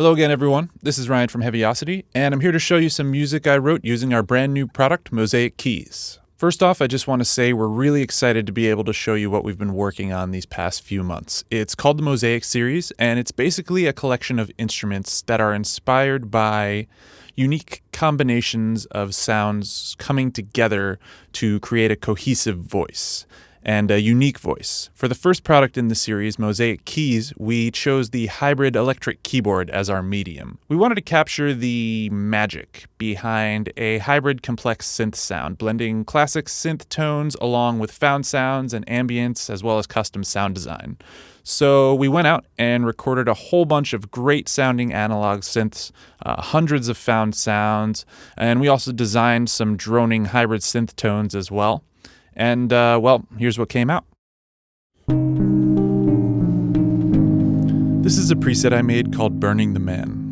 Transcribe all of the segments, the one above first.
Hello again, everyone. This is Ryan from Heavyocity, and I'm here to show you some music I wrote using our brand new product, Mosaic Keys. First off, I just want to say we're really excited to be able to show you what we've been working on these past few months. It's called the Mosaic series, and it's basically a collection of instruments that are inspired by unique combinations of sounds coming together to create a cohesive voice and a unique voice. For the first product in the series, Mosaic Keys, we chose the hybrid electric keyboard as our medium. We wanted to capture the magic behind a hybrid complex synth sound, blending classic synth tones along with found sounds and ambience, as well as custom sound design. So we went out and recorded a whole bunch of great sounding analog synths, hundreds of found sounds, and we also designed some droning hybrid synth tones as well. And, well, here's what came out. This is a preset I made called Burning the Man.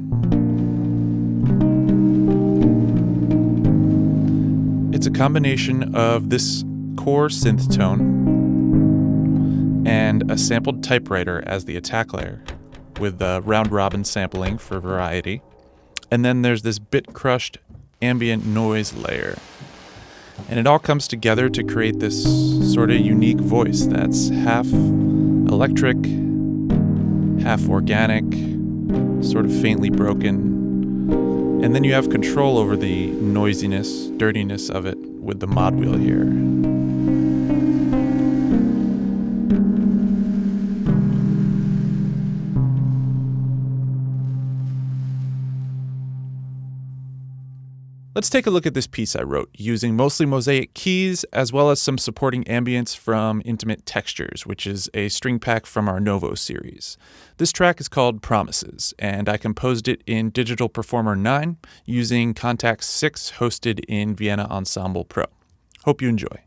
It's a combination of this core synth tone and a sampled typewriter as the attack layer, with round-robin sampling for variety. And then there's this bit-crushed ambient noise layer. And it all comes together to create this sort of unique voice that's half electric, half organic, sort of faintly broken. And then you have control over the noisiness, dirtiness of it with the mod wheel here. Let's take a look at this piece I wrote, using mostly Mosaic Keys, as well as some supporting ambience from Intimate Textures, which is a string pack from our Novo series. This track is called Promises, and I composed it in Digital Performer 9 using Contact 6 hosted in Vienna Ensemble Pro. Hope you enjoy.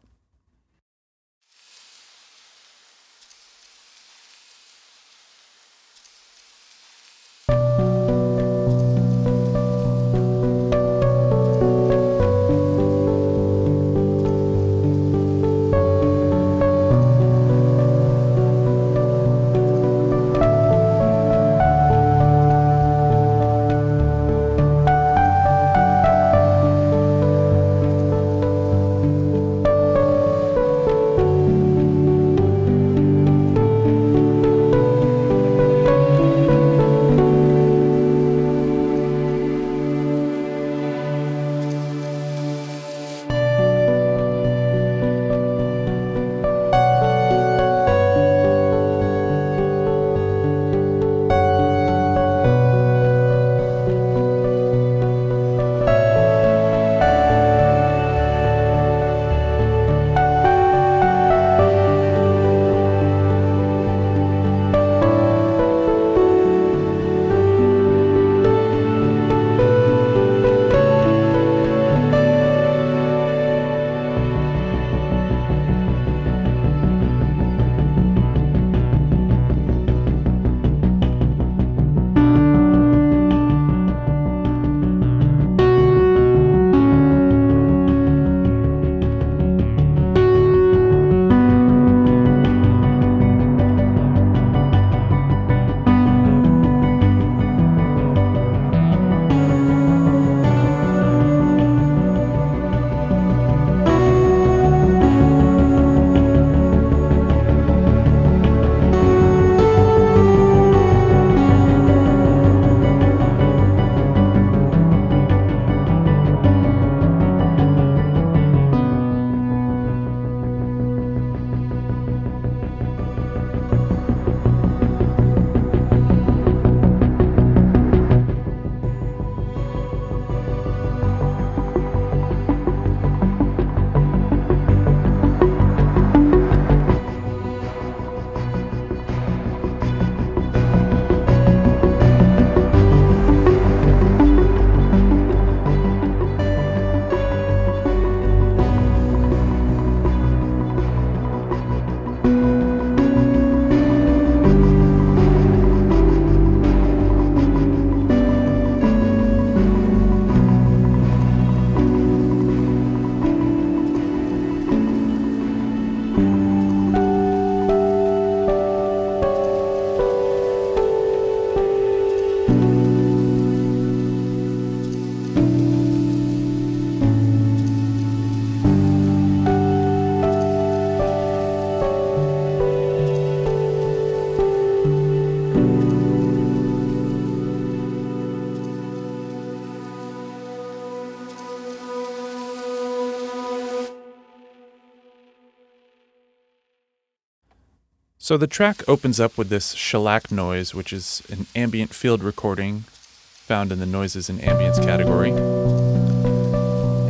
So the track opens up with this shellac noise, which is an ambient field recording found in the noises and ambience category.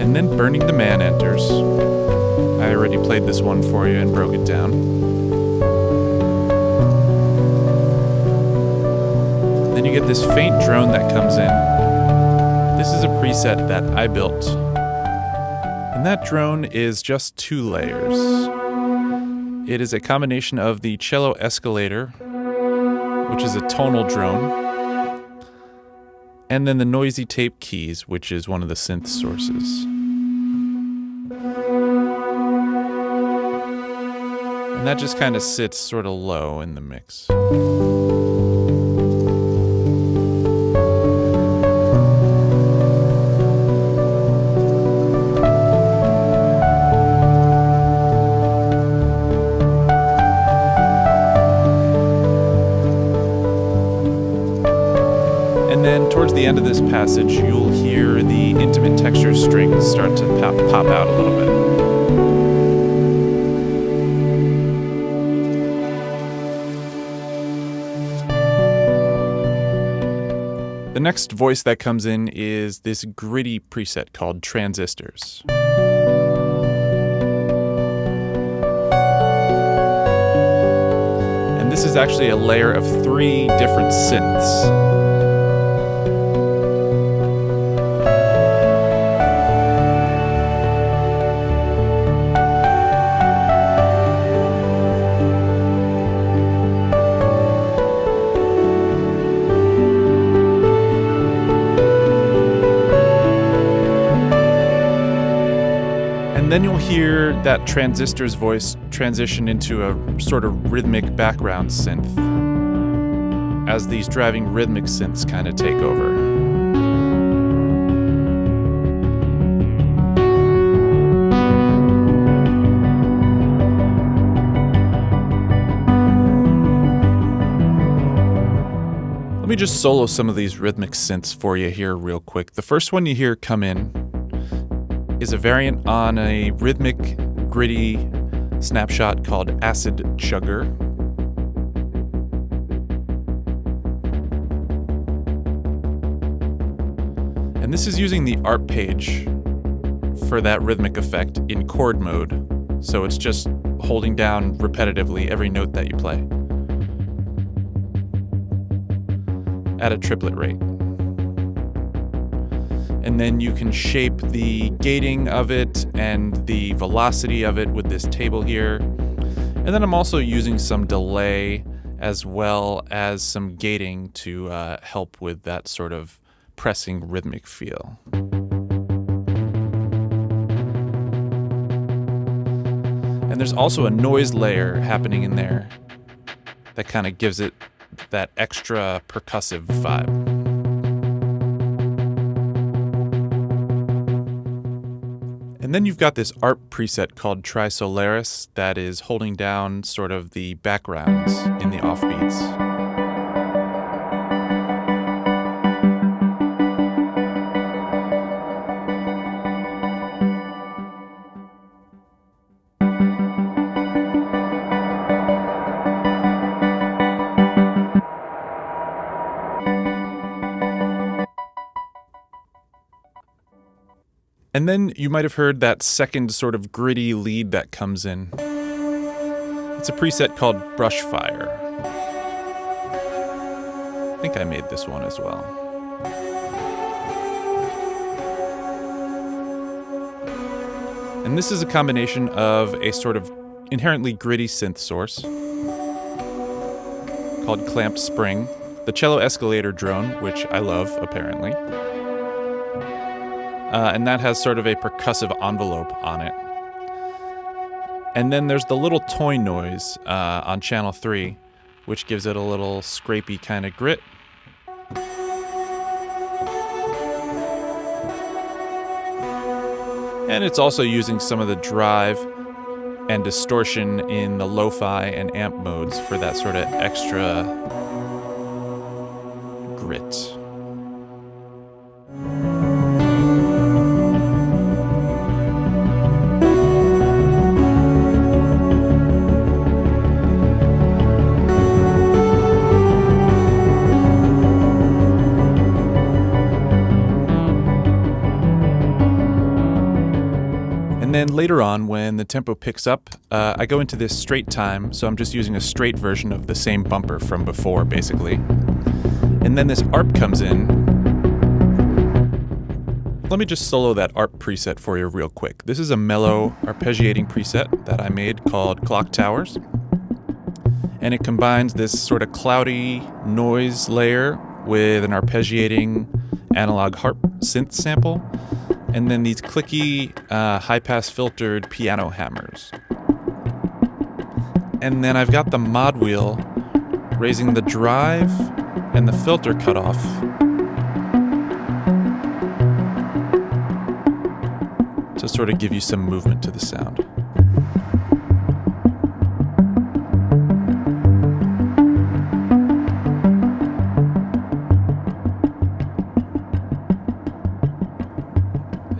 And then Burning the Man enters. I already played this one for you and broke it down. Then you get this faint drone that comes in. This is a preset that I built. And that drone is just 2 layers. It is a combination of the cello escalator, which is a tonal drone, and then the noisy tape keys, which is one of the synth sources. And that just kind of sits sort of low in the mix. And then towards the end of this passage, you'll hear the intimate texture strings start to pop out a little bit. The next voice that comes in is this gritty preset called Transistors. And this is actually a layer of 3 different synths. And then you'll hear that Transistor's voice transition into a sort of rhythmic background synth as these driving rhythmic synths kind of take over. Let me just solo some of these rhythmic synths for you here real quick. The first one you hear come in is a variant on a rhythmic, gritty snapshot called Acid Chugger. And this is using the ARP page for that rhythmic effect in chord mode. So it's just holding down repetitively every note that you play at a triplet rate. And then you can shape the gating of it and the velocity of it with this table here. And then I'm also using some delay as well as some gating to help with that sort of pressing rhythmic feel. And there's also a noise layer happening in there that kind of gives it that extra percussive vibe. And then you've got this ARP preset called Trisolaris that is holding down sort of the backgrounds in the offbeats. And then you might have heard that second sort of gritty lead that comes in. It's a preset called Brushfire. I think I made this one as well. And this is a combination of a sort of inherently gritty synth source called Clamped Spring, the cello escalator drone, which I love, apparently. And that has sort of a percussive envelope on it. And then there's the little toy noise on channel 3, which gives it a little scrapey kind of grit. And it's also using some of the drive and distortion in the lo-fi and amp modes for that sort of extra grit. And then later on, when the tempo picks up, I go into this straight time, so I'm just using a straight version of the same bumper from before, basically. And then this ARP comes in. Let me just solo that ARP preset for you real quick. This is a mellow arpeggiating preset that I made called Clock Towers. And it combines this sort of cloudy noise layer with an arpeggiating analog harp synth sample, and then these clicky, high-pass filtered piano hammers. And then I've got the mod wheel raising the drive and the filter cutoff to sort of give you some movement to the sound.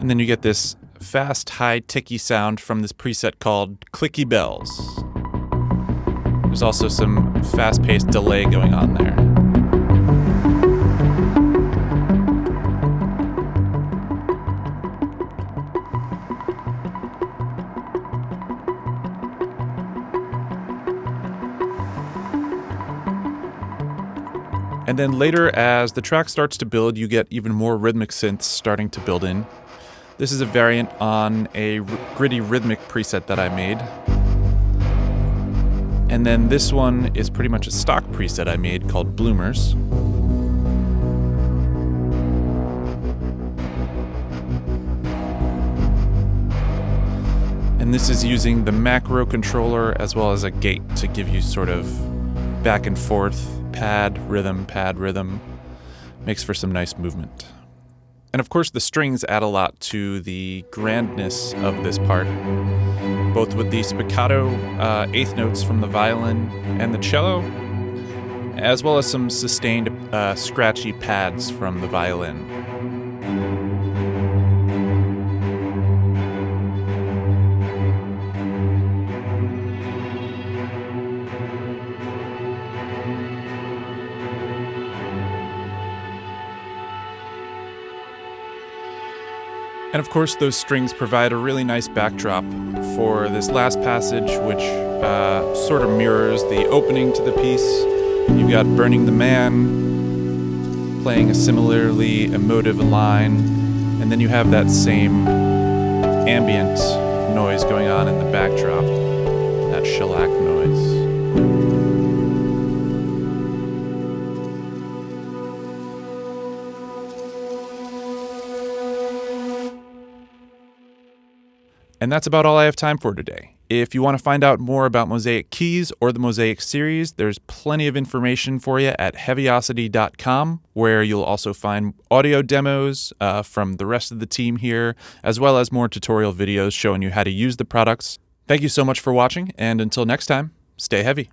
And then you get this fast, high, ticky sound from this preset called Clicky Bells. There's also some fast-paced delay going on there. And then later, as the track starts to build, you get even more rhythmic synths starting to build in. This is a variant on a gritty Rhythmic preset that I made. And then this one is pretty much a stock preset I made called Bloomers. And this is using the macro controller as well as a gate to give you sort of back and forth, pad, rhythm. Makes for some nice movement. And of course, the strings add a lot to the grandness of this part, both with the spiccato eighth notes from the violin and the cello, as well as some sustained scratchy pads from the violin. And of course, those strings provide a really nice backdrop for this last passage, which sort of mirrors the opening to the piece. You've got Burning the Man playing a similarly emotive line, and then you have that same ambient noise going on in the backdrop, that shellac noise. And that's about all I have time for today. If you want to find out more about Mosaic Keys or the Mosaic series, there's plenty of information for you at Heavyocity.com, where you'll also find audio demos from the rest of the team here, as well as more tutorial videos showing you how to use the products. Thank you so much for watching, and until next time, stay heavy.